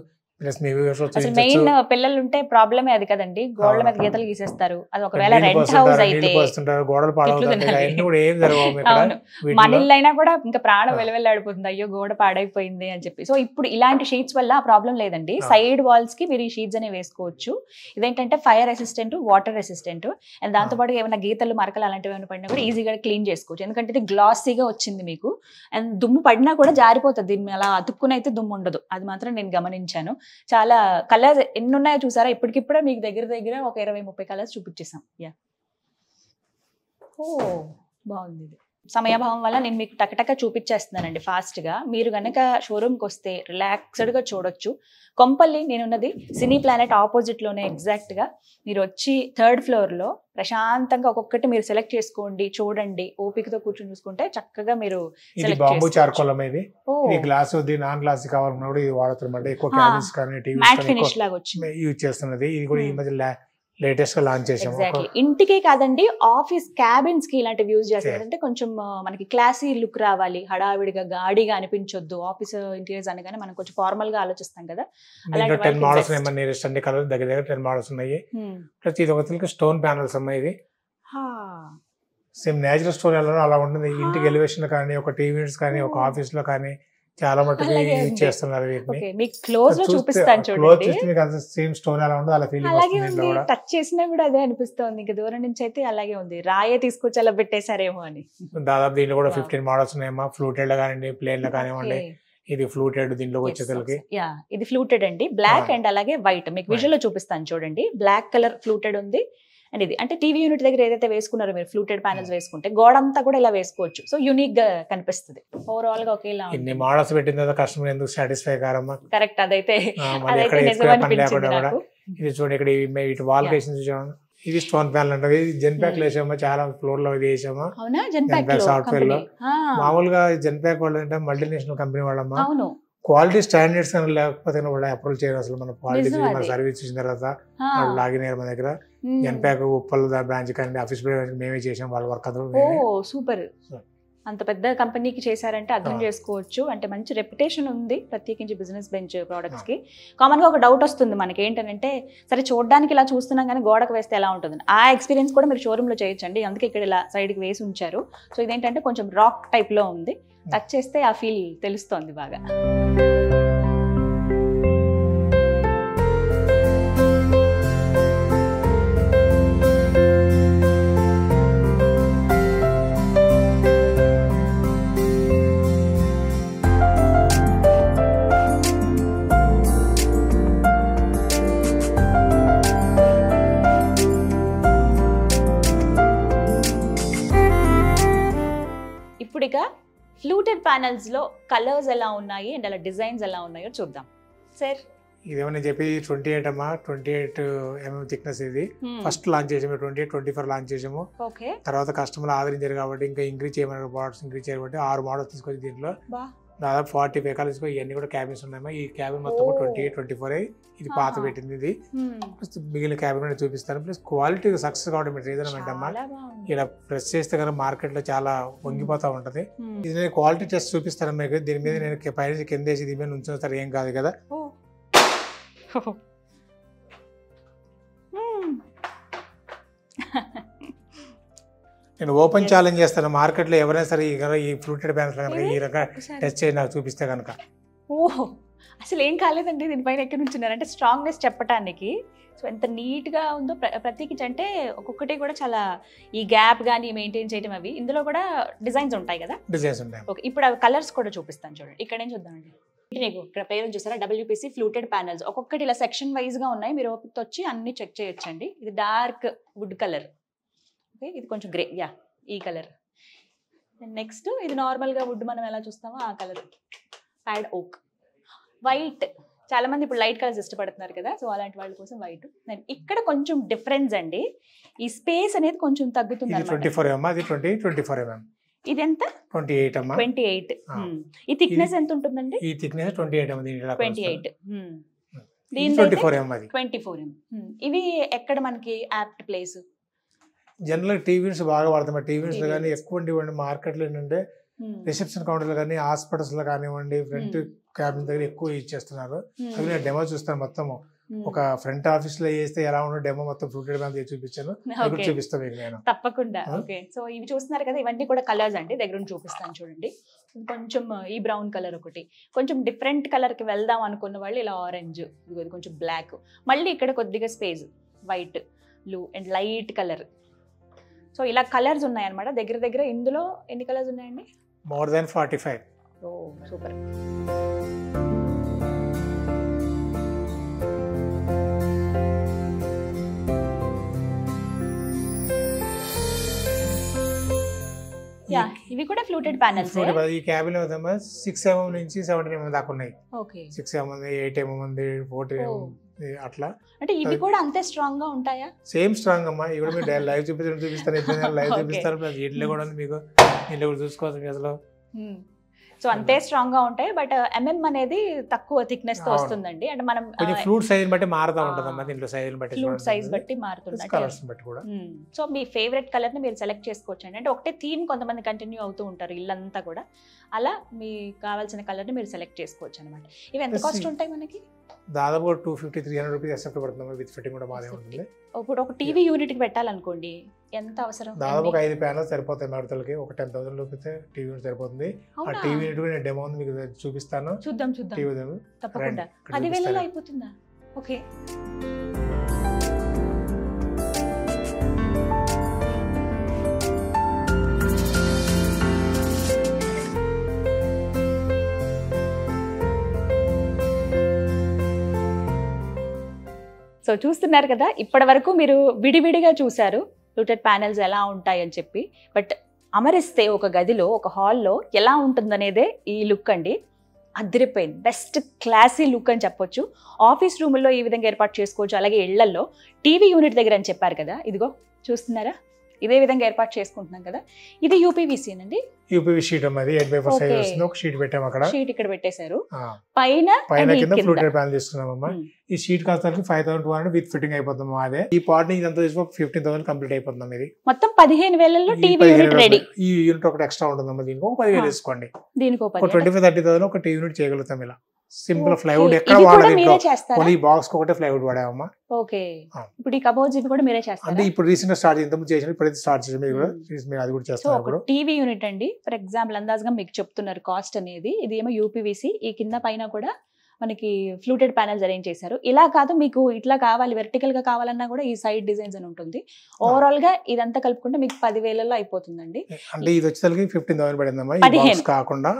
మెయిన్ పిల్లలు ఉంటే ప్రాబ్లమే అది కదండి, గోడల మీద గీతలు గీసేస్తారు. అది ఒకవేళ రెంట్ హౌస్ అయితే గోడలు మన ఇల్లు అయినా కూడా ఇంకా ప్రాణం వెలవెల్లాడిపోతుంది, అయ్యో గోడ పాడైపోయింది అని చెప్పి. సో ఇప్పుడు ఇలాంటి షీట్స్ వల్ల ఆ ప్రాబ్లం లేదండి. సైడ్ వాల్స్ కి మీరు ఈ షీట్స్ అనేవి వేసుకోవచ్చు. ఇదేంటంటే fire resistant, water resistant, and దాంతో పాటు ఏమైనా గీతలు మరకలు అలాంటివి ఏమైనా పడినా కూడా ఈజీగా క్లీన్ చేసుకోవచ్చు. ఎందుకంటే ఇది గ్లాసీగా వచ్చింది మీకు, అండ్ దుమ్ము పడినా కూడా జారిపోతుంది. దీన్ని అలా అతుక్కుని అయితే దుమ్ము ఉండదు, అది మాత్రం నేను గమనించాను. చాలా కలర్స్ ఎన్ని ఉన్నాయో చూసారా, ఇప్పటికిప్పుడే మీకు దగ్గర ఒక 20-30 కలర్స్ చూపించేసాం. ఓ బాగుంది. ఇది సమయాభావం వల్ల నేను మీకు టకటక చూపించేస్తున్నానండి ఫాస్ట్ గా. మీరు గనక షోరూమ్కి వస్తే రిలాక్స్డ్ గా చూడొచ్చు. కొంపల్లి నేనున్నది సినీ ప్లానెట్ ఆపోజిట్ లోనే ఎగ్జాక్ట్ గా. మీరు వచ్చి 3rd ఫ్లోర్ లో ప్రశాంతంగా ఒక్కొక్కటి మీరు సెలెక్ట్ చేసుకోండి, చూడండి, ఓపికతో కూర్చొని చూసుకుంటే చక్కగా మీరు బాంబూ చార్కోల్ అనేది గ్లాస్ నాన్ గ్లాస్ కావాలన్నప్పుడు ఇది వాడుతున్నమాట. ఎక్కువ క్యాబిన్స్ కానీ మ్యాట్ ఫినిష్ లాగా వచ్చింది యూజ్ చేస్తున్నది. ఇది కూడా ఈ మధ్య లేటెస్ట్ గా లాంచ్ చేసాము. ఇంటికే కాదండి, ఆఫీస్ క్యాబిన్స్ కి ఇలాంటివి యూజ్ చేస్తారంటే కొంచెం మనకి క్లాసీ లుక్ రావాలి, హడావిడిగా గాడిగా అనిపించొద్దు. ఆఫీస్ ఇంటీరియర్స్ అనగానే మనం కొంచెం ఫార్మల్ గా ఆలోచిస్తాం కదా. 10 మోడల్స్ దగ్గర 10 మోడల్స్ ఉన్నాయి. ప్రతి ఒక్కరికి స్టోన్ ప్యానల్స్ అమ్మాయి. ఇది సేమ్ నేచురల్ స్టోన్ ఎలా అలా ఉంటుంది. ఇంటికి ఎలివేషన్ కానీ, ఒక టీవీ యూనిట్స్ కానీ, ఒక ఆఫీస్ లో కానీ చాలా మట్టుకు యూజ్ చేస్తున్నారు. టచ్ చేసినా కూడా అదే అనిపిస్తుంది. ఇంకా దూరం నుంచి అయితే అలాగే ఉంది, రాయే తీసుకొచ్చి అలా పెట్టేశారేమో అని. దాదాపు దీంట్లో కూడా 15 మోడల్స్ ఉన్నాయమ్మా. ఫ్లూటెడ్ కానివ్వండి, ప్లేన్ లో కానివ్వండి. ఇది ఫ్లూటెడ్ దీంట్లో వచ్చేసరికి. ఇది ఫ్లూటెడ్ అండి, బ్లాక్ అండ్ అలాగే వైట్. మీకు విజువల్ లో చూపిస్తాను చూడండి. బ్లాక్ కలర్ ఫ్లూటెడ్ ఉంది. అండ్ ఇది అంటే టీవీ యూనిట్ దగ్గర ఏదైతే వేసుకున్నారో మీరు ఫ్లూటెడ్ ప్యానల్స్ వేసుకుంటే గోడంతా కూడా ఇలా వేసుకోవచ్చు. సో యూనిక్ గా కనిపిస్తుంది. ఓవరాల్ గా ఒకేలా ఇన్ని మోడల్స్ పెట్టిన తర్వాత కస్టమర్ ఎందుకు సాటిస్ఫై కారమ్మా. కరెక్ట్, అదైతే ఇది చూడండి. ఇక్కడ ఇటు వాల్ కేషన్ చూసాము. ఇది స్టోన్ ప్యానల్ అంటే జెన్ ప్యాక్ లో వేసామా, చాలా ఫ్లోర్ లో వేసామా. జెన్ ప్యాక్ సాఫ్ట్వేర్ లో మామూలుగా జెన్ ప్యాక్ వాళ్ళు అంటే మల్టీనేషనల్ కంపెనీ వాళ్ళమ్మా. క్వాలిటీ స్టాండర్డ్స్ లేకపోతే కూడా అప్రూవల్ చేయడం. అసలు మన క్వాలిటీ మన సర్వీస్ ఇచ్చిన తర్వాత వాళ్ళు లాగినారు మన దగ్గర. జన్ప్యాక్ ఉప్పల్ బ్రాంచ్ కానీ ఆఫీస్ మేమే చేసాం, వాళ్ళ వర్క్ అందరూ. సూపర్, అంత పెద్ద కంపెనీకి చేశారంటే అర్థం చేసుకోవచ్చు. అంటే మంచి రెప్యుటేషన్ ఉంది ప్రత్యేకించి బిజినెస్ బెంచ్ ప్రోడక్ట్స్ కి. కామన్ గా ఒక డౌట్ వస్తుంది మనకి, ఏంటంటే సరే చూడడానికి ఇలా చూస్తున్నాం కానీ గోడకు వేస్తే ఎలా ఉంటుంది. ఆ ఎక్స్పీరియన్స్ కూడా మీరు షోరూమ్ లో చేయొచ్చండి. అందుకే ఇక్కడ ఇలా సైడ్ కి వేసి ఉంచారు. సో ఇదేంటంటే కొంచెం రాక్ టైప్ లో ఉంది. టచ్ చేస్తే ఆ ఫీల్ తెలుస్తోంది బాగా. ఇప్పుడు ఇక ఫ్లూటెడ్ ప్యానల్స్ లో కలర్స్ ఎలా ఉన్నాయి అండ్ అలా డిజైన్స్ ఎలా ఉన్నాయో చూద్దాం. సార్ ఇదేమని చెప్పి 28 అమ్మా, 28 mm థిక్నెస్. ఇది ఫస్ట్ లాంచ్ చేసాము, 24 లాంచ్ చేసాము. తర్వాత కస్టమర్ ఆదరించారు కాబట్టి ఇంకా ఇంక్రీజ్ చేయమని ప్రోడక్ట్స్ ఇంక్రీజ్ చేయబట్టి 6 మోడల్స్ తీసుకొచ్చి దీంట్లో దాదాపు 45 కలర్స్ ఇవన్నీ కూడా క్యాబిన్స్ ఉన్నాయమ్మా. ఈ క్యాబిన్ మొత్తం 28, 24 ఇది పాత పెట్టింది. ఇది మిగిలిన క్యాబిన్ చూపిస్తాను. ప్లస్ క్వాలిటీ సక్సెస్ కావడం రీజన్ ఏంటమ్మా, ఇలా ప్రెస్ చేస్తే కనుక మార్కెట్ లో చాలా వంగిపోతా ఉంటది. ఇది నేను క్వాలిటీ టెస్ట్ చూపిస్తాను మీకు. దీని మీద నేను పైన కింద వేసి దీని మీద ఉంచిన సరే ఏం కాదు కదా. నేను ఓపెన్ ఛాలెంజ్ చేస్తాను మార్కెట్లో ఎవరైనా సరే ఈ ఫ్లూటెడ్ ప్యానల్స్ కనుక ఈ రకంగా టెస్ట్ చేసి నాకు చూపిస్తే కనుక. ఓహో, అసలు ఏం కాలేదండి దీనిపైన ఎక్కడి నుంచి అంటే స్ట్రాంగ్నెస్ చెప్పడానికి. సో ఎంత నీట్గా ఉందో ప్రత్యేకించి అంటే ఒక్కొక్కటి కూడా చాలా ఈ గ్యాప్ కానీ మెయింటైన్ చేయడం అవి ఇందులో కూడా డిజైన్స్ ఉంటాయి కదా. డిజైన్స్ ఉంటాయి. ఓకే, ఇప్పుడు అవి కలర్స్ కూడా చూపిస్తాను చూడండి. ఇక్కడ ఏం చూద్దామండి. నీకు ఇక్కడ పేరు చూసారా, WPC ఫ్లూటెడ్ ప్యానల్స్. ఒక్కొక్కటి ఇలా సెక్షన్ వైజ్గా ఉన్నాయి, మీరు ఓపిక వచ్చి అన్ని చెక్ చేయొచ్చండి. ఇది డార్క్ వుడ్ కలర్, ఓకే, ఇది కొంచెం గ్రే, యా ఈ కలర్. నెక్స్ట్ ఇది నార్మల్గా వుడ్ మనం ఎలా చూస్తామో ఆ కలర్, ప్యాడ్ ఓక్. వైట్, చాలా మంది ఇప్పుడు లైట్ కలర్స్ ఇష్టపడుతున్నారు కదా, సో అలాంటి వాళ్ళ కోసం వైట్. ఇక్కడ కొంచెం డిఫరెన్స్ అండి, ఈ స్పేస్ అనేది కొంచెం తగ్గుతుంది. 24 mm, అది 24 mm. ఇది ఎంత? 28 అమ్మా. 28. ఈ థిక్నెస్ ఎంత ఉంటుందండి? ఈ థిక్నెస్ 28 mm. 28. దీని 24 mm. అది 24 mm. ఇవి ఎక్కడ మనకి యాప్ట్ ప్లేస్? జనరల్ టీవీస్ బాగా వాడతాం. టీవీస్ లో కానీ ఎక్కువ ఇవ్వండి మార్కెట్లో ఏంటంటే రిసెప్షన్ కౌంటర్లు కానీ హాస్పిటల్స్ లో కానివ్వండి ఫ్రంట్ క్యాబిన్ దగ్గర ఎక్కువ యూజ్ చేస్తున్నారు. అవి నేను డెమో చూస్తాను మొత్తము. ఒక ఫ్రంట్ ఆఫీస్ లో చేస్తే ఎలా ఉండో డెమో మొత్తం ఫ్లూటెడ్ ప్యానల్ చూపించాను, చూపిస్తాను నేను తప్పకుండా. ఓకే, సో ఇవి చూస్తున్నారు కదా, ఇవన్నీ కూడా కలర్స్ అండి, దగ్గర చూపిస్తాను చూడండి. కొంచెం ఈ బ్రౌన్ కలర్ ఒకటి, కొంచెం డిఫరెంట్ కలర్ కి వెళ్దాం అనుకున్న వాళ్ళు ఇలా ఆరెంజ్, ఇది కొంచెం బ్లాక్, మళ్ళీ ఇక్కడ కొద్దిగా space white, blue and light colour. So ఇలా కలర్స్ ఉన్నాయన్నమాట. దగ్గర దగ్గర ఇందులో ఎన్ని కలర్స్ ఉన్నాయండి? More than 45. ఓ సూపర్. యా, ఇవి కూడా ఫ్లూటెడ్ ప్యానల్స్. ఈ క్యాబిన్ 6 mm నుంచి 17 mm దాకా ఉన్నాయి. ఓకే, 6 mm, 8 mm ఉంది, 14 mm అట్లా. అంటే ఇవి కూడా అంతే స్ట్రాంగ్ గా ఉంటాయా? సేమ్ స్ట్రాంగ్ అమ్మా. ఇవి కూడా మీరు లైవ్ చూపిస్తాను, లైవ్ చూపిస్తారు. ప్లస్ ఇట్లా కూడా మీకు ఇల్లు కూడా చూసుకోవచ్చు అసలు. సో అంతే స్ట్రాంగ్ గా ఉంటాయి, బట్ అనేది తక్కువ థిక్నెస్ తో వస్తుందండి. అంటే మనం ఫ్లూట్ సైజ్ బట్టి మారుతా ఉంటుంది, దీంట్లో సైజ్ బట్టి, ఫ్లూట్ సైజ్ బట్టి మారుతుంది, కలర్స్ బట్టి కూడా. సో మీ ఫేవరెట్ కలర్ ని మీరు సెలెక్ట్ చేసుకోవచ్చు అండి. అంటే ఒకటే థీమ్ కొంతమంది కంటిన్యూ అవుతూ ఉంటారు ఇల్లంతా కూడా, అలా మీకు కావాల్సిన కలర్ ని మీరు సెలెక్ట్ చేసుకోవచ్చు అనమాట. ఇవి ఎంత కాస్ట్ ఉంటాయి మనకి? దాదాపు 250-300 రూపీస్ ఎక్సెప్ట్ పడుతుంది, విత్ ఫిట్టింగ్ కూడా బాగా ఉంటుంది. ఇప్పుడు ఒక టీవీ యూనిట్ కి పెట్టాలనుకోండి ఎంత అవసరం? దాదాపు ఒక 5 ప్యానల్స్ సరిపోతాయి మేడతలకి. ఒక 10,000 రూపీస్ టీవీ యూనిట్ సరిపోతుంది. ఆ టీవీ యూనిట్ నేను డెమో మీకు చూపిస్తాను. చూద్దాం తప్పకుండా. 10,000లో అయిపోతుందా? ఓకే. సో చూస్తున్నారు కదా, ఇప్పటి వరకు మీరు విడివిడిగా చూశారు ఫ్లూటెడ్ ప్యానెల్స్ ఎలా ఉంటాయి అని చెప్పి. బట్ అమరిస్తే ఒక గదిలో, ఒక హాల్లో ఎలా ఉంటుందనేదే ఈ లుక్ అండి. అదిరిపోయింది, బెస్ట్ క్లాసీ లుక్ అని చెప్పొచ్చు. ఆఫీస్ రూముల్లో ఈ విధంగా ఏర్పాటు చేసుకోవచ్చు, అలాగే ఇళ్లల్లో టీవీ యూనిట్ దగ్గర అని చెప్పారు కదా, ఇదిగో చూస్తున్నారా, ఇదే విధంగా ఏర్పాటు చేసుకుంటున్నాం కదా. ఇది UPVC అండి. UPVC షీట్ అమ్మది 8x4 సైజ్ వస్తుంది. ఒక షీట్ పెట్టాము అక్కడ, షీట్ ఇక్కడ పెట్టేశారు. పైన కింద ఫ్లూటెడ్ ప్యానల్ తీసుకున్నామమ్మా. ఈ షీట్ కాస్ట్ 5,200 విత్ ఫిట్టింగ్ అయిపోతుంది. అదే ఈ పార్ట్ ని ఇదంతా తీసుకో 15,000 కంప్లీట్ అయిపోతుంది. ఇది మొత్తం 15,000లో టీవీ యూనిట్ రెడీ. ఈ యూనిట్ ఒకటి ఎక్స్ట్రా ఉంటుందమ్మా, దీనికి ఒక 10,000 తీసుకోండి. దీనికి ఒక 25-30,000 ఒక టీవీ యూనిట్ చేయగలుగుతాం. ఇలా సింపుల్ ప్లైవుడ్ ఎక్కడ వాడలేదు, ఈ బాక్స్ ఒకటే ప్లైవుడ్ వాడామమ్మా. ఓకే, ఇప్పుడు ఈ కబోర్డ్స్ ఇవి కూడా మీరే చేస్తారు అంటే ఇప్పుడు రీసెంట్ గా స్టార్ట్ చేద్దాం చేసిన, ఇప్పుడు స్టార్ట్ చేసాం, మీరు అది కూడా చేస్తారు. టీవీ యూనిట్ అండి, ఫర్ ఎగ్జాంపుల్ అందాజుగా మీకు చెప్తున్నారు కాస్ట్ అనేది. ఇది ఏమో UPVC, ఈ కింద పైన కూడా మనకి ఫ్లూటెడ్ ప్యానల్స్ అరేంజ్ చేశారు. ఇలా కాదు, మీకు ఇట్లా కావాలి, వెర్టికల్ గా కావాలన్నా కూడా ఈ సైడ్ డిజైన్స్ అని ఉంటుంది. ఓవరాల్ గా ఇదంతా కలుపుకుంటే మీకు 10,000లో అయిపోతుందండి. అంటే ఇది వచ్చేసరికి 15,000 పడిందమ్మా. ఈ బాక్స్ కాకుండా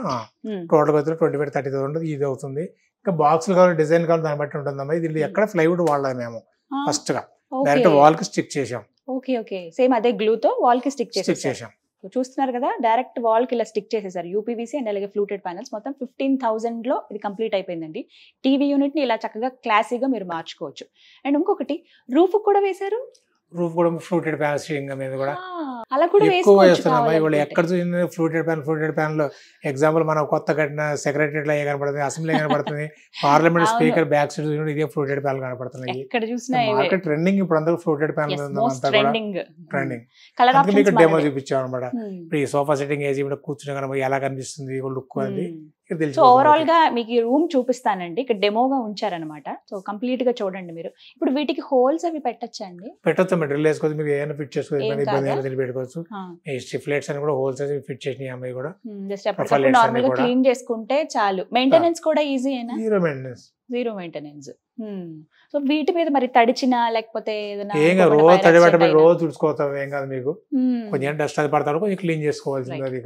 టోటల్ గా 25-30,000 ఇది అవుతుంది. ఇంకా బాక్స్ కావాలి, డిజైన్ కావాలి, దాన్ని బట్టి ఉంటుందమ్మా. ఇది ఎక్కడ ప్లైవుడ్ వాడలేదు మేము, ఫస్ట్ గా డైరెక్ట్ వాల్ కి స్టిక్ చేసాం. ఓకే, సేమ్ అదే గ్లూ తో వాల్ కి స్టిక్ చేసాం. చూస్తున్నారు కదా, డైరెక్ట్ వాల్ కి ఇలా స్టిక్ చేసేసారు UPVC అండ్ అలాగే ఫ్లూటెడ్ ప్యానల్స్. మొత్తం 15,000లో ఇది కంప్లీట్ అయిపోయిందండి. టీవీ యూనిట్ ని ఇలా చక్కగా క్లాసీగా మీరు మార్చుకోవచ్చు. అండ్ ఇంకొకటి రూఫ్ కూడా వేశారు. రూఫ్ కూడా ఫ్లూటెడ్ ప్యానల్స్ మీద కూడా అలా కూడా ఎక్కువ వేస్తున్నాం. ఇవాళ ఎక్కడ చూసిన ఫ్లూటెడ్ ప్యానల్ ఎగ్జాంపుల్ మనం కొత్త కట్టిన సెక్రటరియట్ లో కనపడుతుంది, అసెంబ్లీ కనపడుతుంది, పార్లమెంట్ స్పీకర్ బ్యాక్ సైడ్ ఇదే ఫ్లూటెడ్ ప్యానల్ కనపడుతున్నాయి. మార్కెట్ ట్రెండింగ్ ఇప్పుడు అందరూ ఫ్లూటెడ్ ప్యానల్ ట్రెండింగ్. మీకు డెమో చూపించాం అనమాట. ఇప్పుడు ఈ సోఫా సెట్టింగ్ వేసి కూర్చుని కనుక ఎలా కనిపిస్తుంది లుక్ అనేది. ఇక్కడ సో తెలిసిపోతుంది ఓవరాల్ గా మీకు ఈ రూమ్ చూపిస్తానండి, ఇక్కడ డెమోగా ఉంచారనమాట. సో కంప్లీట్ గా చూడండి మీరు. ఇప్పుడు వీటికి హోల్స్ అవి పెట్టచ్చా అండి? పెట్టొచ్చు, మెటీరియల్ వేసుకోవచ్చు, మీకు ఏమైనా ఫిట్ చేసుకోవచ్చు, ఏం ఇబ్బంది కాదా? అయినా దీన్ని పెట్టుకోవచ్చు. ఈ స్టిఫ్లెట్స్ అని కూడా హోల్ సైజ్ ఫిట్ చేసినాయి అమ్మాయి కూడా. జస్ట్ అప్పటికప్పుడు నార్మల్ గా క్లీన్ చేసుకుంటే చాలు. మెయింటెనెన్స్ కూడా ఈజీ అయినా? Zero maintenance. Zero maintenance. So వీటి మీద మరి తడిచినా లేకపోతే ఏదైనా ఏం కాదు, రోజు తడి పట్టబడి రోజు తుడుచుకోవచ్చు, ఏం కాదు. మీకు కొంచెం డస్ట్ అది పడతాడు, కొంచెం క్లీన్ చేసుకోవాల్సింది. అది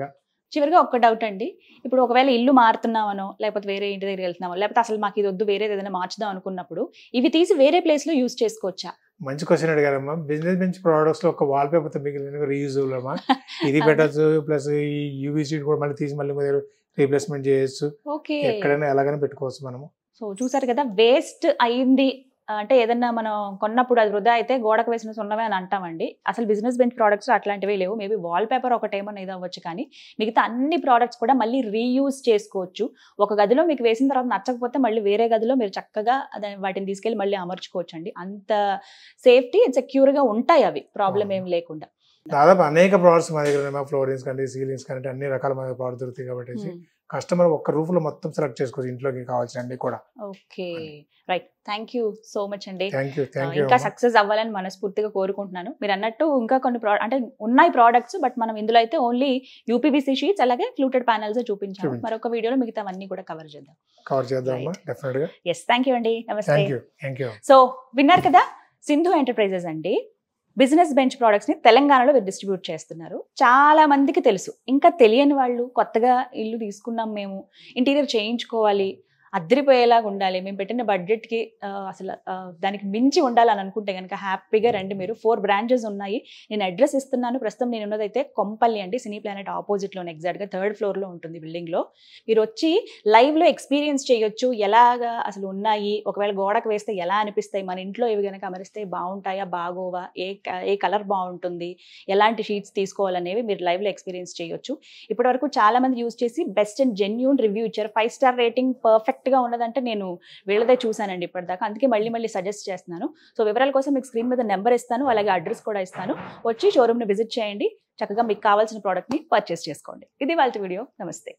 చివరిగా ఒక డౌట్ అండి, ఇప్పుడు ఒకవేళ ఇల్లు మారుతున్నామనో లేకపోతే వేరే ఇంటి దగ్గర వెళ్తున్నామో లేకపోతే అసలు మాకు ఇది వద్దు వేరేది ఏదైనా మార్చుదాం అనుకున్నప్పుడు ఇవి తీసి వేరే ప్లేస్ లో యూజ్ చేసుకోవచ్చా? మంచి క్వశ్చన్ అడిగారమ్మా. బిజినెస్ బెంచ్ ప్రొడక్ట్స్ లో ఒక వాల్ పేపర్ మిగిలిన రీయూజబుల్ అమ్మా. ఇది పెట్టచ్చు, ప్లస్ ఈ యూవీ షీట్ కూడా మళ్ళీ తీసి మళ్ళీ రీప్లేస్మెంట్ చేయొచ్చు. ఎక్కడైనా ఎలాగైనా పెట్టుకోవచ్చు మనము. సో చూసారు కదా, వేస్ట్ అయింది అంటే ఏదన్నా మనం కొన్నప్పుడు అది వృధా అయితే గోడకు వేసిన సున్నమే అని అంటామండి. అసలు బిజినెస్ బెంచ్ ప్రోడక్ట్స్ అట్లాంటివి లేవు. మేబీ వాల్ పేపర్ ఒకటేమో ఇది అవ్వచ్చు, కానీ మిగతా అన్ని ప్రోడక్ట్స్ కూడా మళ్ళీ రీయూజ్ చేసుకోవచ్చు. ఒక గదిలో మీకు వేసిన తర్వాత నచ్చకపోతే మళ్ళీ వేరే గదిలో మీరు చక్కగా వాటిని తీసుకెళ్ళి మళ్ళీ అమర్చుకోవచ్చు అండి. అంత సేఫ్టీ సెక్యూర్గా ఉంటాయి అవి, ప్రాబ్లం ఏం లేకుండా. దాదాపు అనేక ప్రోడక్ట్స్ మా దగ్గర, ఫ్లోరింగ్స్ కానీ సీలింగ్స్ కానీ అన్ని రకాల ప్రోడక్ట్ దొరుకుతాయి కాబట్టి కస్టమర్ ఒక్క రూఫ్ లో మొత్తం సెలెక్ట్ చేసుకోవచ్చు, ఇంట్లోకి కావాల్సిన అన్ని కూడా. Okay, right. Thank you so much అండి. Thank you. ఇంకా సక్సెస్ అవ్వాలని మనస్ఫూర్తిగా కోరుకుంటున్నాను. మీరు అన్నట్టు ఇంకా కొన్ని అంటే ఉన్నాయి ప్రోడక్ట్స్, బట్ మనం ఇందులో అయితే ఓన్లీ యూపీవీసీ షీట్స్ అలాగే ఫ్లూటెడ్ ప్యానెల్స్ చూపించాము. మరొక వీడియోలో మిగతా అన్ని కూడా కవర్ చేద్దాం. డెఫినెట్ గా. ఎస్, థ్యాంక్ యూ అండి. నమస్తే. సో విన్నారు కదా, సింధు ఎంటర్ప్రైజెస్ అండి బిజినెస్ బెంచ్ ప్రోడక్ట్స్ ని తెలంగాణలో డిస్ట్రిబ్యూట్ చేస్తున్నారు. చాలా మందికి తెలుసు, ఇంకా తెలియని వాళ్ళు కొత్తగా ఇల్లు తీసుకున్నాం మేము, ఇంటీరియర్ చేయించుకోవాలి, అద్దరిపోయేలాగా ఉండాలి, మేము పెట్టిన బడ్జెట్కి అసలు దానికి మించి ఉండాలని అనుకుంటే కనుక హ్యాపీగా రండి. మీరు 4 బ్రాంచెస్ ఉన్నాయి. నేను అడ్రస్ ఇస్తున్నాను. ప్రస్తుతం నేను ఉన్నదైతే కొంపల్లి అండి, సినీ ప్లానెట్ ఆపోజిట్లోనే, ఎగ్జాక్ట్గా 3rd ఫ్లోర్లో ఉంటుంది బిల్డింగ్లో. మీరు వచ్చి లైవ్లో ఎక్స్పీరియన్స్ చేయొచ్చు, ఎలాగా అసలు ఉన్నాయి, ఒకవేళ గోడకు వేస్తే ఎలా అనిపిస్తాయి, మన ఇంట్లో ఇవి కనుక అమరిస్తే బాగుంటాయా బాగోవా, ఏ కలర్ బాగుంటుంది, ఎలాంటి షీట్స్ తీసుకోవాలనేవి మీరు లైవ్లో ఎక్స్పీరియన్స్ చేయొచ్చు. ఇప్పటివరకు చాలా మంది యూజ్ చేసి బెస్ట్ అండ్ జెన్యూన్ రివ్యూ ఇచ్చారు. 5 స్టార్ రేటింగ్ పర్ఫెక్ట్ గా ఉన్నదంటే నేను వీళ్ళదే చూసానండి ఇప్పటిదాకా, అందుకే మళ్ళీ సజెస్ట్ చేస్తున్నాను. సో వివరాల కోసం మీకు స్క్రీన్ మీద నెంబర్ ఇస్తాను, అలాగే అడ్రస్ కూడా ఇస్తాను. వచ్చి షోరూమ్ ని విజిట్ చేయండి, చక్కగా మీకు కావాల్సిన ప్రోడక్ట్ ని పర్చేస్ చేసుకోండి. ఇది వాళ్ళ వీడియో. నమస్తే.